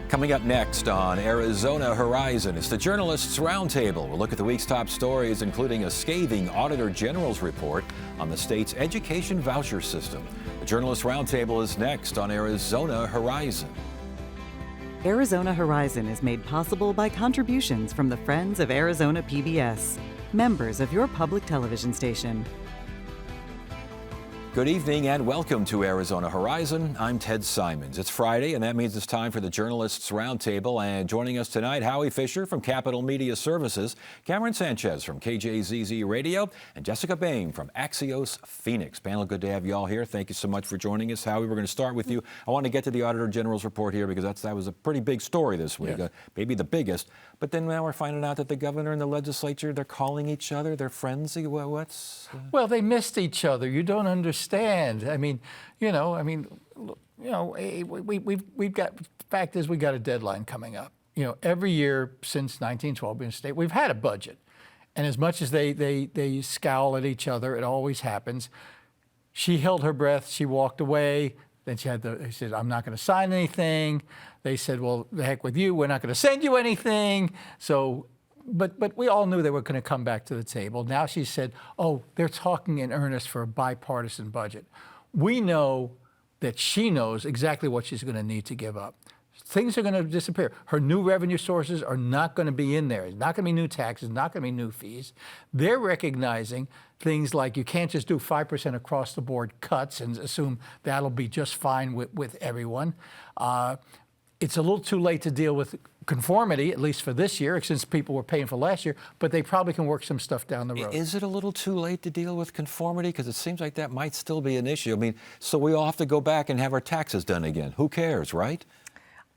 Coming up next on Arizona Horizon, it's the Journalists Roundtable. We'll look at the week's top stories, including a scathing Auditor General's report on the state's education voucher system. The Journalists Roundtable is next on Arizona Horizon. Arizona Horizon is made possible by contributions from the Friends of Arizona PBS, members of your public television station. Good evening and welcome to Arizona Horizon. I'm Ted Simons. It's Friday, and that means it's time for the Journalists Roundtable. And joining us tonight, Howie Fisher from Capital Media Services, Cameron Sanchez from KJZZ Radio, and Jessica Bain from Axios Phoenix. Panel, good to have you all here. Thank you so much for joining us. Howie, we're going to start with you. I want to get to the Auditor General's report here because that was a pretty big story this week, yes. Maybe the biggest. But then now we're finding out that the governor and the legislature, they're calling each other, they're friends. What's... Well, they missed each other. You don't understand. We've got, fact is, we got a deadline coming up. Every year since 1912 in the state, we've had a budget. And as much as they scowl at each other, it always happens. She held her breath, she walked away. Then they said, I'm not going to sign anything. They said, well, the heck with you, we're not going to send you anything. So, but we all knew they were going to come back to the table. Now she said, oh, they're talking in earnest for a bipartisan budget. We know that she knows exactly what she's going to need to give up. Things are going to disappear. Her new revenue sources are not going to be in there. It's not going to be new taxes, not going to be new fees. They're recognizing things like you can't just do 5% across the board cuts and assume that'll be just fine with everyone. It's a little too late to deal with conformity, at least for this year, since people were paying for last year, but they probably can work some stuff down the road. Is it a little too late to deal with conformity? Because it seems like that might still be an issue. So we all have to go back and have our taxes done again. Who cares, right?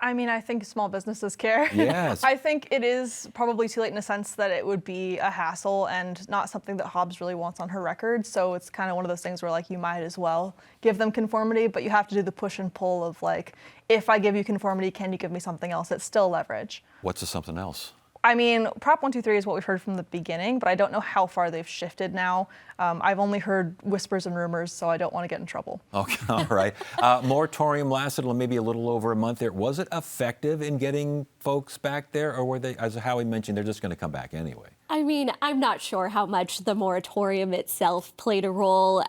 I think small businesses care. Yes. I think it is probably too late in a sense that it would be a hassle and not something that Hobbs really wants on her record. So it's kind of one of those things where you might as well give them conformity, but you have to do the push and pull of if I give you conformity, can you give me something else? It's still leverage. What's the something else? Prop 123 is what we've heard from the beginning, but I don't know how far they've shifted now. I've only heard whispers and rumors, so I don't want to get in trouble. Okay, all right. Moratorium lasted maybe a little over a month there. Was it effective in getting folks back there, or were they, as Howie mentioned, they're just going to come back anyway? I'm not sure how much the moratorium itself played a role.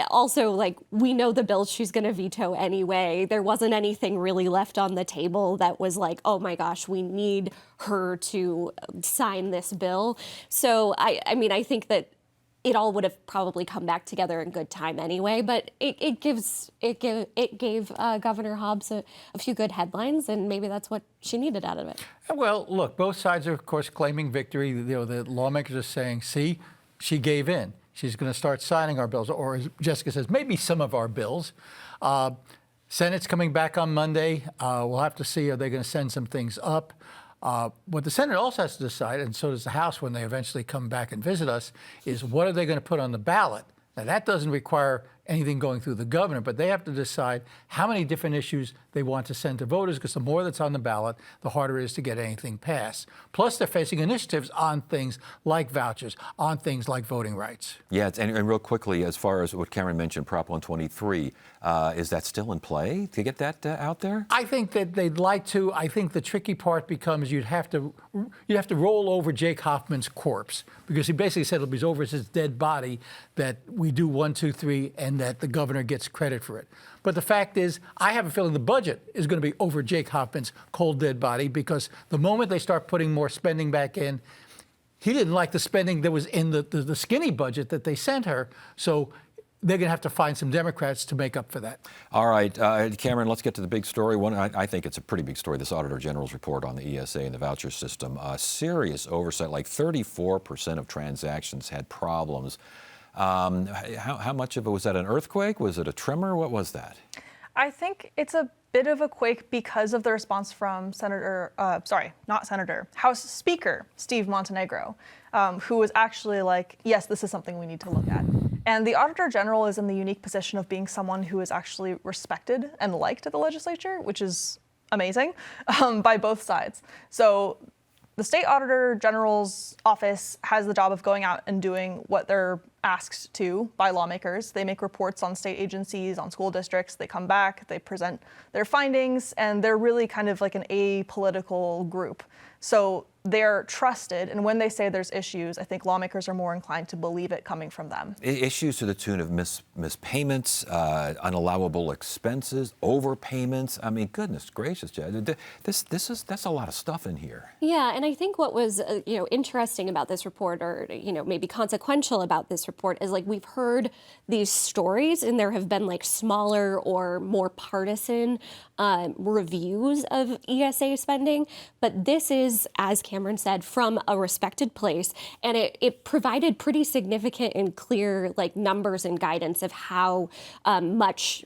Also, we know the bill she's going to veto anyway. There wasn't anything really left on the table that was oh my gosh, we need her to sign this bill. So, I think that it all would have probably come back together in good time anyway, but it gave Governor Hobbs a few good headlines, and maybe that's what she needed out of it. Well, look, both sides are, of course, claiming victory. The lawmakers are saying, see, she gave in. She's going to start signing our bills, or as Jessica says, maybe some of our bills. Senate's coming back on Monday. We'll have to see, are they going to send some things up? What the Senate also has to decide, and so does the House when they eventually come back and visit us, is what are they going to put on the ballot? Now, that doesn't require anything going through the governor, but they have to decide how many different issues they want to send to voters, because the more that's on the ballot, the harder it is to get anything passed. Plus, they're facing initiatives on things like vouchers, on things like voting rights. Yeah, and real quickly, as far as what Cameron mentioned, Prop 123, is that still in play to get that out there? I think that they'd like to. I think the tricky part becomes you'd have to roll over Jake Hoffman's corpse, because he basically said it'll be over his dead body that we do 1, 2, 3, and that the governor gets credit for it. But the fact is, I have a feeling the budget is going to be over Jake Hoffman's cold, dead body, because the moment they start putting more spending back in, he didn't like the spending that was in the skinny budget that they sent her. So they're going to have to find some Democrats to make up for that. All right, Cameron, let's get to the big story. I think it's a pretty big story, this Auditor General's report on the ESA and the voucher system. Serious oversight, 34% of transactions had problems. How much of it was that an earthquake? Was it a tremor? What was that? I think it's a bit of a quake because of the response from House Speaker Steve Montenegro, who was actually yes, this is something we need to look at. And the Auditor General is in the unique position of being someone who is actually respected and liked at the legislature, which is amazing, by both sides. So the state auditor general's office has the job of going out and doing what they're asked to by lawmakers. They make reports on state agencies, on school districts. They come back, they present their findings, and they're really kind of like an apolitical group. So they're trusted, and when they say there's issues, I think lawmakers are more inclined to believe it coming from them. Issues to the tune of mispayments, unallowable expenses, overpayments. I mean, goodness gracious, Jed, that's a lot of stuff in here. Yeah, and I think what was interesting about this report, or maybe consequential about this report, is like we've heard these stories, and there have been like smaller or more partisan reviews of ESA spending, but this is, as Cameron said, from a respected place, and it provided pretty significant and clear like numbers and guidance of how much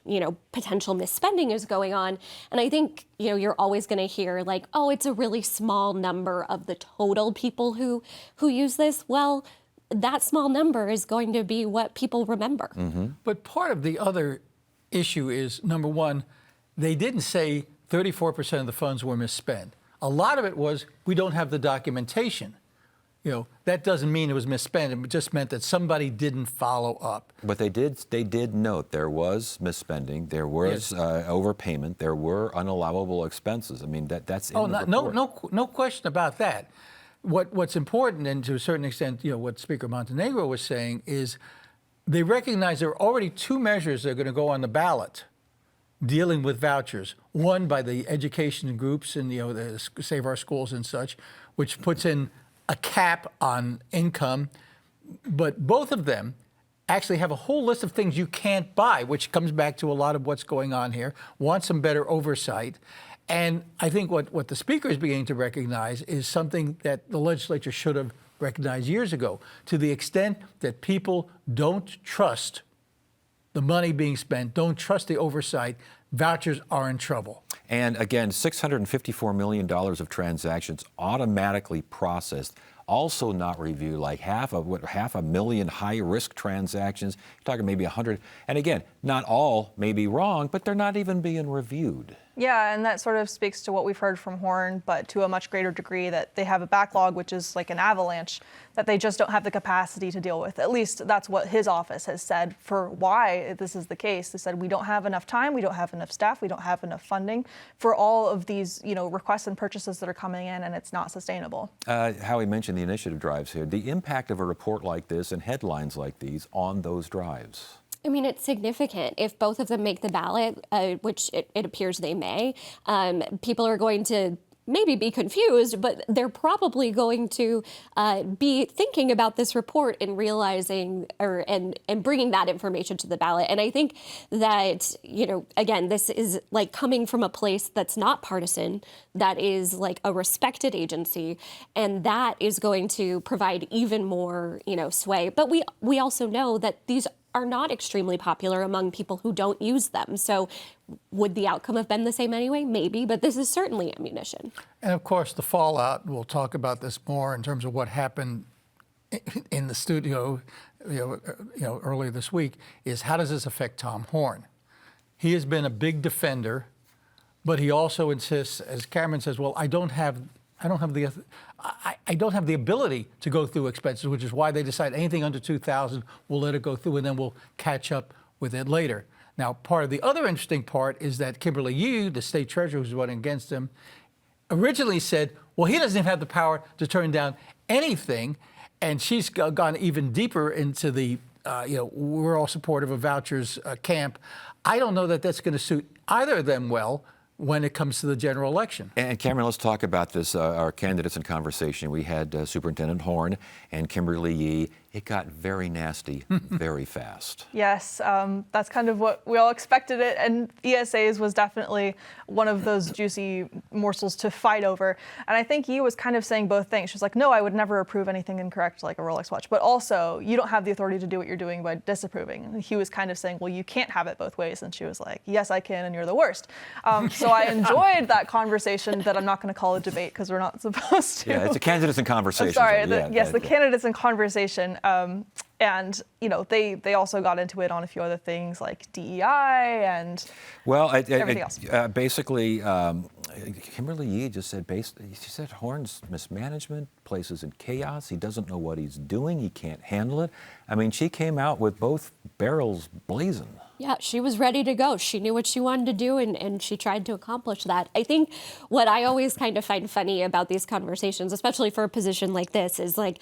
potential misspending is going on. And I think you're always going to hear like, oh, it's a really small number of the total people who use this. Well, that small number is going to be what people remember. Mm-hmm. But part of the other issue is, number one, they didn't say 34% of the funds were misspent. A lot of it was, we don't have the documentation. That doesn't mean it was misspent. It just meant that somebody didn't follow up. But they did note there was misspending, there was overpayment, there were unallowable expenses. I mean, that's in the report. No question about that. What's important, and to a certain extent, what Speaker Montenegro was saying, is they recognize there are already two measures that are going to go on the ballot dealing with vouchers. One by the education groups and the Save Our Schools and such, which puts in a cap on income. But both of them actually have a whole list of things you can't buy, which comes back to a lot of what's going on here. Want some better oversight. And I think what the Speaker is beginning to recognize is something that the legislature should have recognized years ago. To the extent that people don't trust the money being spent, don't trust the oversight, vouchers are in trouble. And again, $654 million of transactions automatically processed, also not reviewed, like half a million high-risk transactions. You're talking maybe 100. And again, not all may be wrong, but they're not even being reviewed. Yeah, and that sort of speaks to what we've heard from Horn, but to a much greater degree, that they have a backlog, which is like an avalanche, that they just don't have the capacity to deal with. At least that's what his office has said for why this is the case. They said, we don't have enough time, we don't have enough staff, we don't have enough funding for all of these requests and purchases that are coming in, and it's not sustainable. Howie mentioned the initiative drives here. The impact of a report like this and headlines like these on those drives. I mean, it's significant. If both of them make the ballot, which it appears they may, people are going to maybe be confused, but they're probably going to be thinking about this report and realizing and bringing that information to the ballot. And I think that, again, this is like coming from a place that's not partisan, that is like a respected agency, and that is going to provide even more, sway. But we also know that these are not extremely popular among people who don't use them. So would the outcome have been the same anyway? Maybe, but this is certainly ammunition. And of course, the fallout, we'll talk about this more in terms of what happened in the studio earlier this week, is how does this affect Tom Horn? He has been a big defender, but he also insists, as Cameron says, well, I don't have the ability to go through expenses, which is why they decide anything under $2,000, we'll let it go through, and then we'll catch up with it later. Now, part of the other interesting part is that Kimberly Yu, the state treasurer who's running against him, originally said, well, he doesn't even have the power to turn down anything, and she's gone even deeper into the, we're all supportive of vouchers camp. I don't know that that's going to suit either of them well when it comes to the general election. And Cameron, let's talk about this, our candidates in conversation. We had Superintendent Horn and Kimberly Yee. It got very nasty very fast. Yes, that's kind of what we all expected it, and ESAs was definitely one of those juicy morsels to fight over. And I think Yee was kind of saying both things. She was like, no, I would never approve anything incorrect like a Rolex watch, but also you don't have the authority to do what you're doing by disapproving. And he was kind of saying, well, you can't have it both ways. And she was like, yes, I can, and you're the worst. So I enjoyed that conversation that I'm not going to call a debate because we're not supposed to. Yeah, it's a candidates in conversation. Sorry, the candidates in conversation. And they also got into it on a few other things like DEI and everything else. Basically, Kimberly Yee just said, she said Horn's mismanagement, places in chaos. He doesn't know what he's doing. He can't handle it. I mean, she came out with both barrels blazing. Yeah, she was ready to go. She knew what she wanted to do, and she tried to accomplish that. I think what I always kind of find funny about these conversations, especially for a position like this, is like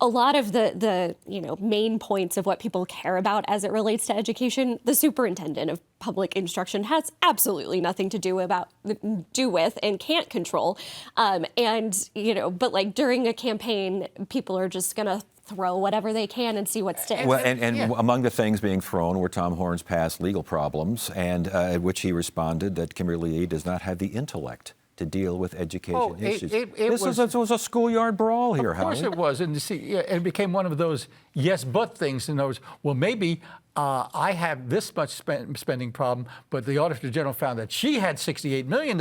a lot of the main points of what people care about as it relates to education, the superintendent of public instruction has absolutely nothing to do with and can't control. But like during a campaign, people are just gonna throw whatever they can and see what sticks. Well, and among the things being thrown were Tom Horn's past legal problems, and at which he responded that Kimberly Yee does not have the intellect to deal with education issues. This was a schoolyard brawl here, Of course it was, and you see, it became one of those yes but things. In other words, well, maybe I have this much spending problem, but the Auditor General found that she had $68 million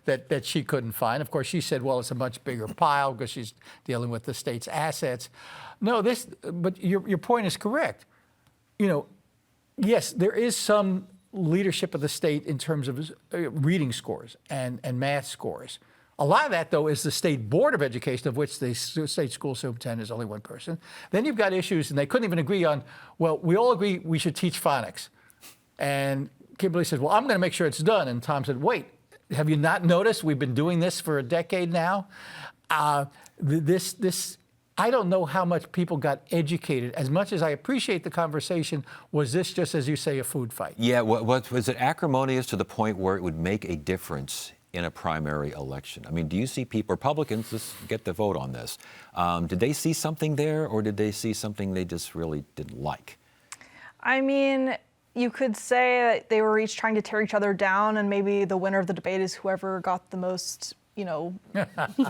that she couldn't find. Of course, she said, well, it's a much bigger pile because she's dealing with the state's assets. No, but your point is correct. Yes, there is some leadership of the state in terms of reading scores and math scores. A lot of that, though, is the State Board of Education, of which the state school superintendent is only one person. Then you've got issues, and they couldn't even agree on, well, we all agree we should teach phonics. And Kimberly said, well, I'm going to make sure it's done. And Tom said, wait, have you not noticed we've been doing this for a decade now? I don't know how much people got educated. As much as I appreciate the conversation, was this just, as you say, a food fight? Yeah, was it acrimonious to the point where it would make a difference in a primary election? I mean, do you see people, Republicans, let's get the vote on this, did they see something there, or did they see something they just really didn't like? I mean, you could say that they were each trying to tear each other down, and maybe the winner of the debate is whoever got the most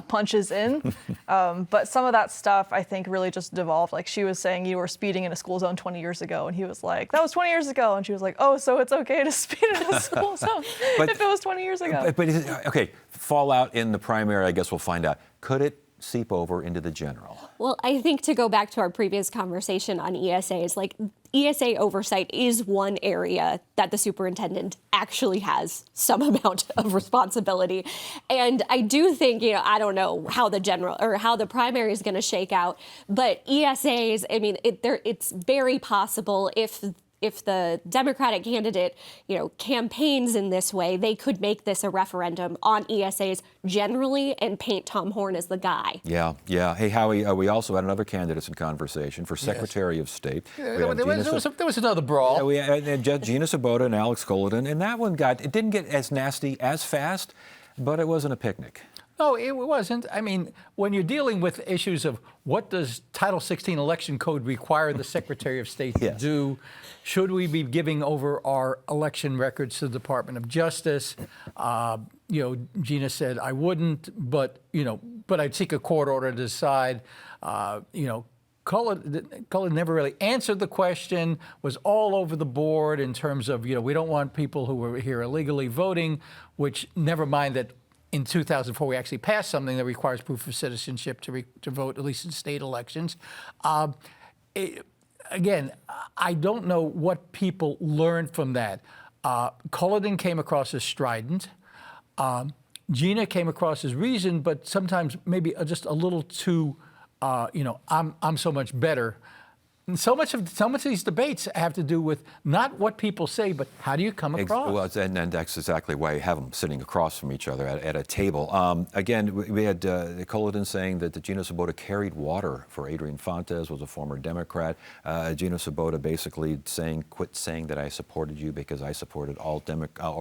punches in. But some of that stuff, I think, really just devolved. Like, she was saying you were speeding in a school zone 20 years ago, and he was like, that was 20 years ago. And she was like, oh, so it's okay to speed in a school zone if it was 20 years ago. But okay, fallout in the primary, I guess we'll find out. Could it seep over into the general? Well, I think to go back to our previous conversation on ESAs, like ESA oversight is one area that the superintendent actually has some amount of responsibility. And I do think, I don't know how the general or how the primary is going to shake out, but ESAs, I mean, it's very possible if the Democratic candidate, campaigns in this way, they could make this a referendum on ESAs generally and paint Tom Horn as the guy. Yeah. Hey, Howie, we also had another candidates in conversation for Secretary of State. There was another brawl. Yeah, we had Gina Svoboda and Alex Culloden, and that one it didn't get as nasty as fast, but it wasn't a picnic. No, it wasn't. I mean, when you're dealing with issues of what does Title 16 election code require the Secretary of State to do, should we be giving over our election records to the Department of Justice? Gina said I wouldn't, but I'd seek a court order to decide. Cullen never really answered the question, was all over the board in terms of, we don't want people who were here illegally voting, which never mind that in 2004, we actually passed something that requires proof of citizenship to vote, at least in state elections. Again, I don't know what people learned from that. Culloden came across as strident. Gina came across as reasoned, but sometimes maybe just a little too, I'm so much better. And so much of these debates have to do with not what people say, but how do you come across? Well, and that's exactly why you have them sitting across from each other at a table. Again, we had Culloden saying that Gina Svoboda carried water for Adrian Fontes, was a former Democrat. Gina Svoboda basically quit saying that I supported you because I supported all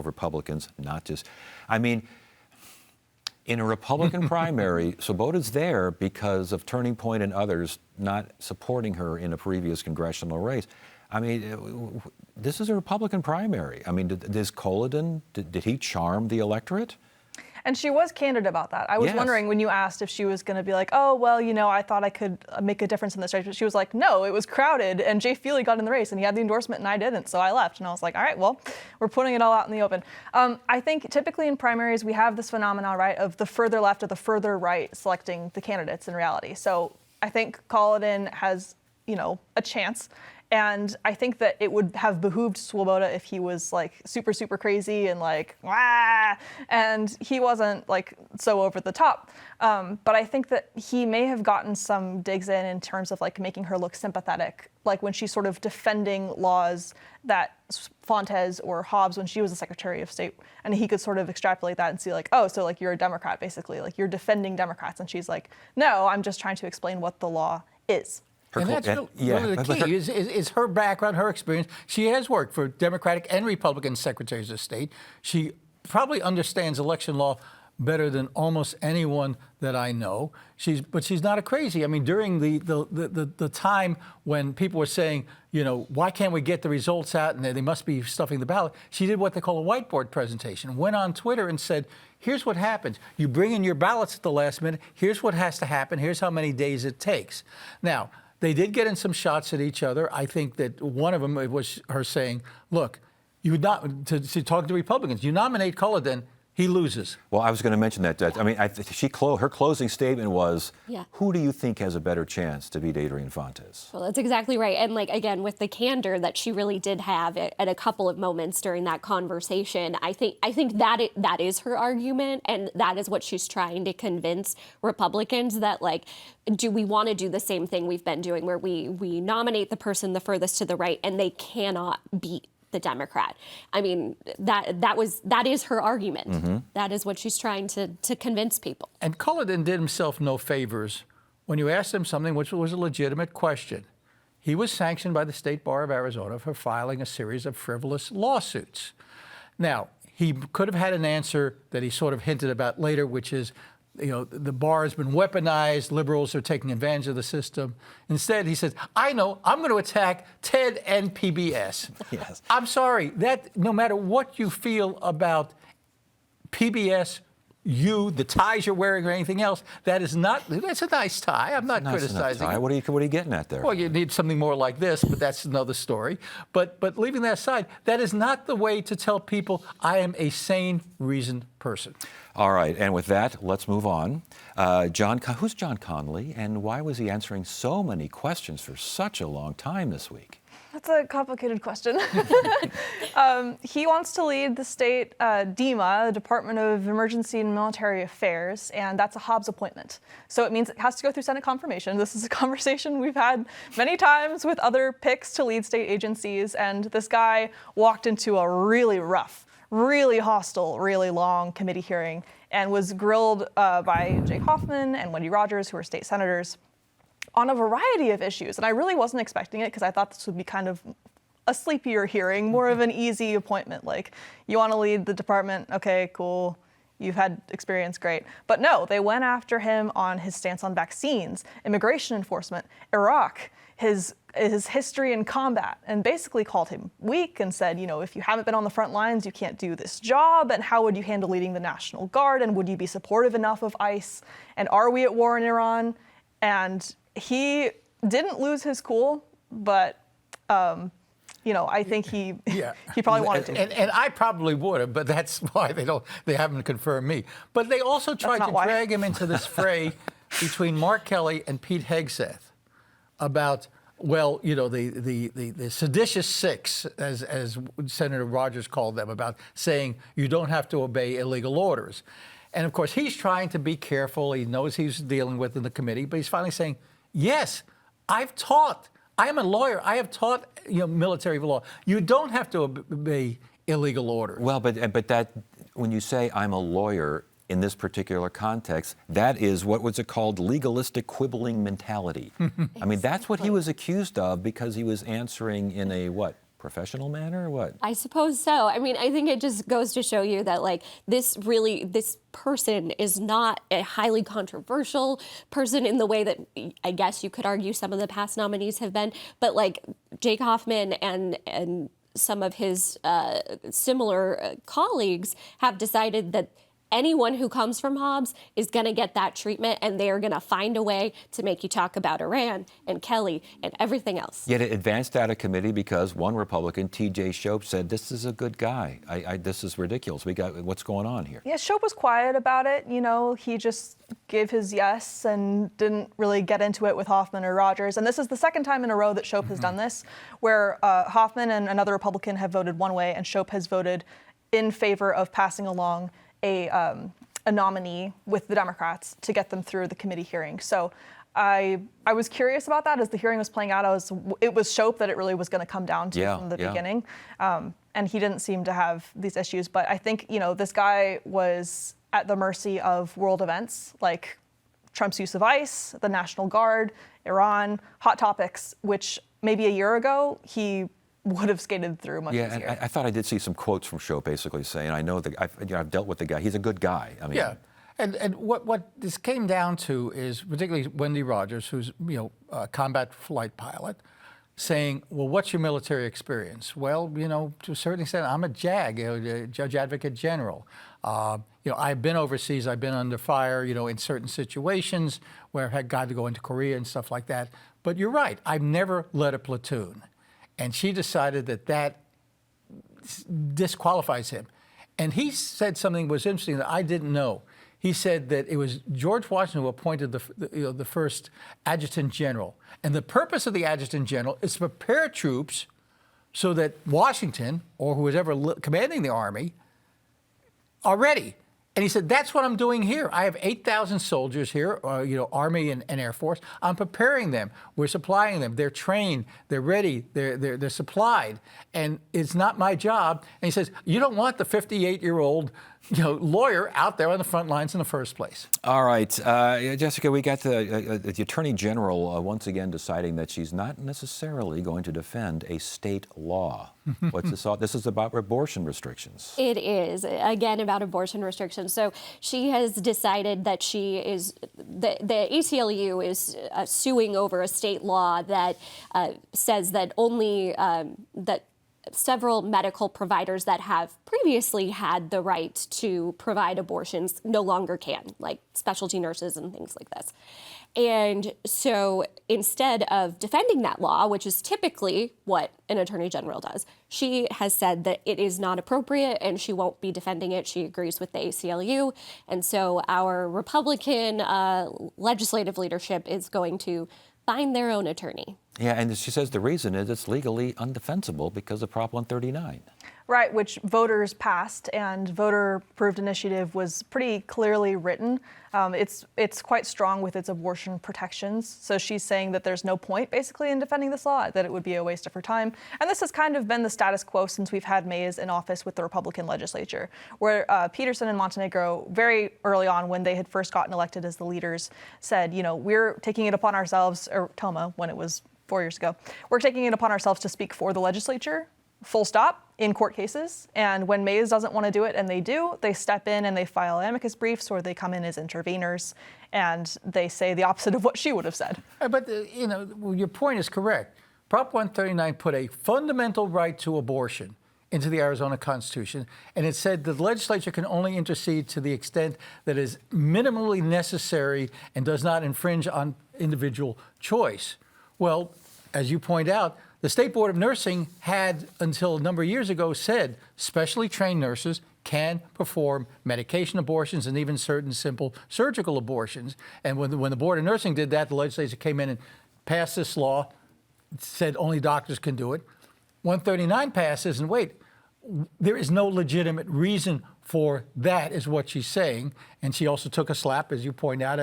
Republicans, not just. I mean, in a Republican primary, Svoboda's there because of Turning Point and others not supporting her in a previous congressional race. I mean, this is a Republican primary. I mean, does Culloden, did he charm the electorate? And she was candid about that. I was wondering when you asked if she was going to be like, oh, well, I thought I could make a difference in this race. But she was like, no, it was crowded. And Jay Feely got in the race and he had the endorsement and I didn't. So I left. And I was like, all right, well, we're putting it all out in the open. I think typically in primaries, we have this phenomenon, right, of the further left or the further right selecting the candidates in reality. So I think Culloden has, a chance. And I think that it would have behooved Swoboda if he was like super, super crazy and like, wah, and he wasn't like so over the top. But I think that he may have gotten some digs in terms of like making her look sympathetic, like when she's sort of defending laws that Fontes or Hobbs when she was the Secretary of State, and he could sort of extrapolate that and see like, oh, so like you're a Democrat basically, like you're defending Democrats, and she's like, no, I'm just trying to explain what the law is. And that's really the key is her background, her experience. She has worked for Democratic and Republican secretaries of state. She probably understands election law better than almost anyone that I know. But she's not a crazy. I mean, during the time when people were saying, you know, why can't we get the results out and they must be stuffing the ballot, she did what they call a whiteboard presentation, went on Twitter and said, here's what happens. You bring in your ballots at the last minute. Here's what has to happen. Here's how many days it takes. Now, they did get in some shots at each other. I think that one of them was her saying, look, to talk to Republicans, you nominate Culloden, he loses. Well, I was going to mention that. I mean, her closing statement was, who do you think has a better chance to beat Adrian Fontes? Well, that's exactly right. And like, again, with the candor that she really did have at a couple of moments during that conversation, I think that is her argument. And that is what she's trying to convince Republicans that, like, do we want to do the same thing we've been doing where we nominate the person the furthest to the right and they cannot beat the Democrat. I mean, that is her argument. Mm-hmm. That is what she's trying to convince people. And Culloden did himself no favors when you asked him something which was a legitimate question. He was sanctioned by the State Bar of Arizona for filing a series of frivolous lawsuits. Now, he could have had an answer that he sort of hinted about later, which is, you know, the bar has been weaponized, liberals are taking advantage of the system. Instead, he says, I know, I'm going to attack TED and PBS. Yes. I'm sorry, that no matter what you feel about PBS, the ties you're wearing or anything else, that's a nice tie. I'm not criticizing it. What are you getting at there? Well, you need something more like this, but that's another story. But leaving that aside, that is not the way to tell people I am a sane, reasoned person. All right, and with that, let's move on. Who's John Connolly, and why was he answering so many questions for such a long time this week? That's a complicated question. He wants to lead the state DEMA, the Department of Emergency and Military Affairs, and that's a Hobbs appointment. So it means it has to go through Senate confirmation. This is a conversation we've had many times with other picks to lead state agencies, and this guy walked into a really rough, really hostile, really long committee hearing and was grilled by Jake Hoffman and Wendy Rogers, who are state senators, on a variety of issues. And I really wasn't expecting it because I thought this would be kind of a sleepier hearing, more of an easy appointment. Like, you want to lead the department? Okay, cool. You've had experience, great. But no, they went after him on his stance on vaccines, immigration enforcement, Iraq, his history in combat, and basically called him weak and said, you know, if you haven't been on the front lines, you can't do this job. And how would you handle leading the National Guard? And would you be supportive enough of ICE? And are we at war in Iran? And he didn't lose his cool, but you know, I think he probably wanted to. And I probably would have, but that's why they haven't confirmed me. But they also tried to drag him into this fray between Mark Kelly and Pete Hegseth about, well, you know, the seditious six, as Senator Rogers called them, about saying you don't have to obey illegal orders. And of course, he's trying to be careful. He knows he's dealing with in the committee, but he's finally saying, yes, I've taught. I am a lawyer. I have taught, you know, military law. You don't have to obey illegal orders. Well, but that when you say I'm a lawyer in this particular context, that is what was it called, legalistic quibbling mentality. I mean, that's what he was accused of because he was answering in a what? Professional manner or what? I suppose so. I mean, I think it just goes to show you that, like, this person is not a highly controversial person in the way that I guess you could argue some of the past nominees have been. But like Jake Hoffman and some of his similar colleagues have decided that anyone who comes from Hobbs is going to get that treatment, and they are going to find a way to make you talk about Iran and Kelly and everything else. Yet it advanced out of committee because one Republican, T.J. Shope, said, this is a good guy. This is ridiculous. What's going on here? Yeah, Shope was quiet about it. You know, he just gave his yes and didn't really get into it with Hoffman or Rogers. And this is the second time in a row that Shope has done this, where Hoffman and another Republican have voted one way, and Shope has voted in favor of passing along a nominee with the Democrats to get them through the committee hearing. So I was curious about that as the hearing was playing out. It was Shope that it really was going to come down to from the beginning, and he didn't seem to have these issues. But I think this guy was at the mercy of world events like Trump's use of ICE, the National Guard, Iran, hot topics, which maybe a year ago he would have skated through much easier. Yeah, and I thought I did see some quotes from Shope basically saying, I know I've dealt with the guy. He's a good guy. I mean, Yeah. And what this came down to is particularly Wendy Rogers, who's a combat flight pilot, saying, well, what's your military experience? Well, to a certain extent, I'm a JAG, a Judge Advocate General. I've been overseas, I've been under fire, in certain situations where I've had got to go into Korea and stuff like that. But you're right, I've never led a platoon. And she decided that disqualifies him. And he said something that was interesting that I didn't know. He said that it was George Washington who appointed the first adjutant general. And the purpose of the adjutant general is to prepare troops so that Washington, or who was ever commanding the army, are ready. And he said, that's what I'm doing here. I have 8,000 soldiers here, Army and Air Force. I'm preparing them. We're supplying them. They're trained. They're ready. They're supplied. And it's not my job. And he says, you don't want the 58-year-old lawyer out there on the front lines in the first place. All right, Jessica, we got the Attorney General once again deciding that she's not necessarily going to defend a state law. What's this all? This is about abortion restrictions. It is, again, about abortion restrictions. So she has decided that the ACLU is suing over a state law that says that only that several medical providers that have previously had the right to provide abortions no longer can, like specialty nurses and things like this. And so instead of defending that law, which is typically what an attorney general does, she has said that it is not appropriate and she won't be defending it. She agrees with the ACLU. And so our Republican legislative leadership is going to find their own attorney. Yeah, and she says the reason is it's legally undefensible because of Prop 139. Right, which voters passed, and voter-approved initiative was pretty clearly written. It's quite strong with its abortion protections. So she's saying that there's no point, basically, in defending this law, that it would be a waste of her time. And this has kind of been the status quo since we've had Mays in office with the Republican legislature, where Peterson and Montenegro, very early on when they had first gotten elected as the leaders, said, we're taking it upon ourselves, or Toma, when it was 4 years ago, we're taking it upon ourselves to speak for the legislature, full stop, in court cases. And when Mays doesn't want to do it, and they do, they step in and they file amicus briefs, or they come in as interveners, and they say the opposite of what she would have said. But, your point is correct. Prop 139 put a fundamental right to abortion into the Arizona Constitution, and it said the legislature can only intercede to the extent that is minimally necessary and does not infringe on individual choice. Well, as you point out, the State Board of Nursing had, until a number of years ago, said specially trained nurses can perform medication abortions and even certain simple surgical abortions. And when the Board of Nursing did that, the legislature came in and passed this law, said only doctors can do it. 139 passes, and wait, there is no legitimate reason for that, is what she's saying. And she also took a slap, as you point out,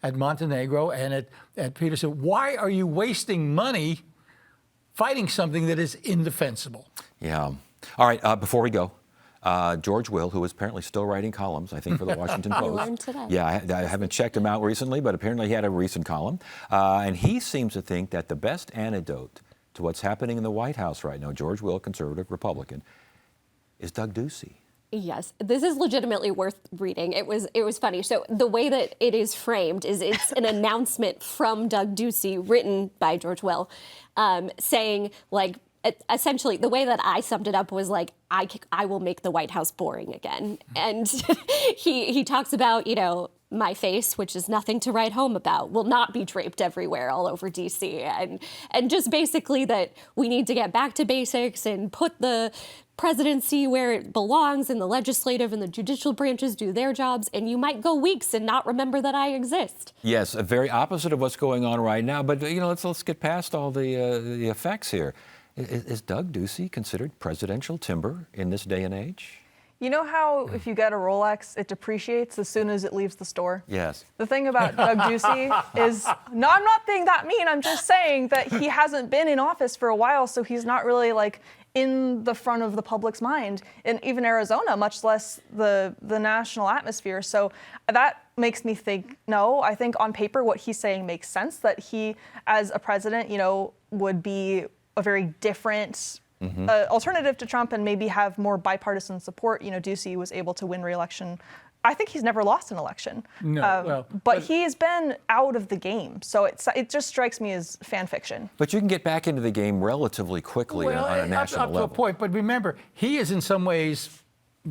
at Montenegro and at Peterson. Why are you wasting money fighting something that is indefensible? Yeah. All right, before we go, George Will, who is apparently still writing columns, I think, for the Washington Post. Learned today. Yeah, I haven't checked him out recently, but apparently he had a recent column. And he seems to think that the best antidote to what's happening in the White House right now, George Will, conservative Republican, is Doug Ducey. Yes, this is legitimately worth reading. It was funny. So the way that it is framed is it's an announcement from Doug Ducey written by George Will, saying, like, essentially, the way that I summed it up was like, I will make the White House boring again. And he talks about, my face, which is nothing to write home about, will not be draped everywhere all over DC. And just basically that we need to get back to basics and put the presidency where it belongs, and the legislative and the judicial branches do their jobs, and you might go weeks and not remember that I exist. Yes, a very opposite of what's going on right now. But let's get past all the effects here. Is Doug Ducey considered presidential timber in this day and age? You know how if you get a Rolex, it depreciates as soon as it leaves the store? Yes. The thing about Doug Ducey is, no, I'm not being that mean. I'm just saying that he hasn't been in office for a while, so he's not really like in the front of the public's mind, and even Arizona, much less the national atmosphere. So that makes me think, no, I think on paper what he's saying makes sense, that he, as a president, would be a very different alternative to Trump and maybe have more bipartisan support. Ducey was able to win re-election. I think he's never lost an election. No, but he's been out of the game. So it just strikes me as fan fiction. But you can get back into the game relatively quickly on a national up level. to a point. But remember, he is in some ways,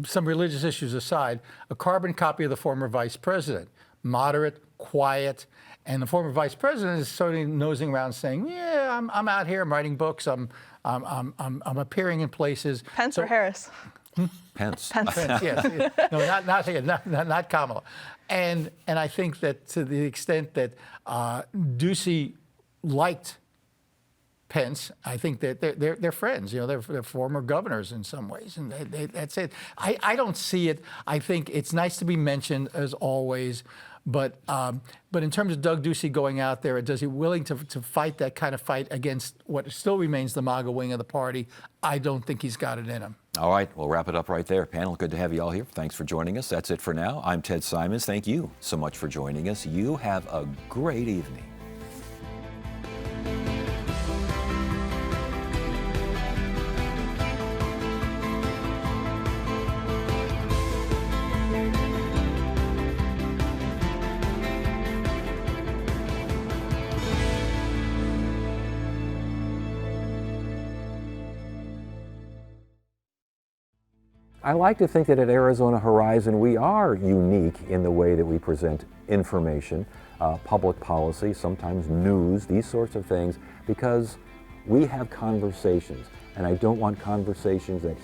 some religious issues aside, a carbon copy of the former vice president. Moderate, quiet. And the former vice president is sort of nosing around saying, yeah, I'm out here, I'm writing books, I'm appearing in places. Pence or Harris? Pence. Pence, yes. No, not Kamala. And I think that to the extent that Ducey liked Pence, I think that they're friends. They're former governors in some ways, and that's it. I don't see it. I think it's nice to be mentioned as always, but in terms of Doug Ducey going out there, is he willing to fight that kind of fight against what still remains the MAGA wing of the party? I don't think he's got it in him. All right, we'll wrap it up right there. Panel, good to have you all here. Thanks for joining us. That's it for now. I'm Ted Simons. Thank you so much for joining us. You have a great evening. I like to think that at Arizona Horizon we are unique in the way that we present information, public policy, sometimes news, these sorts of things, because we have conversations, and I don't want conversations that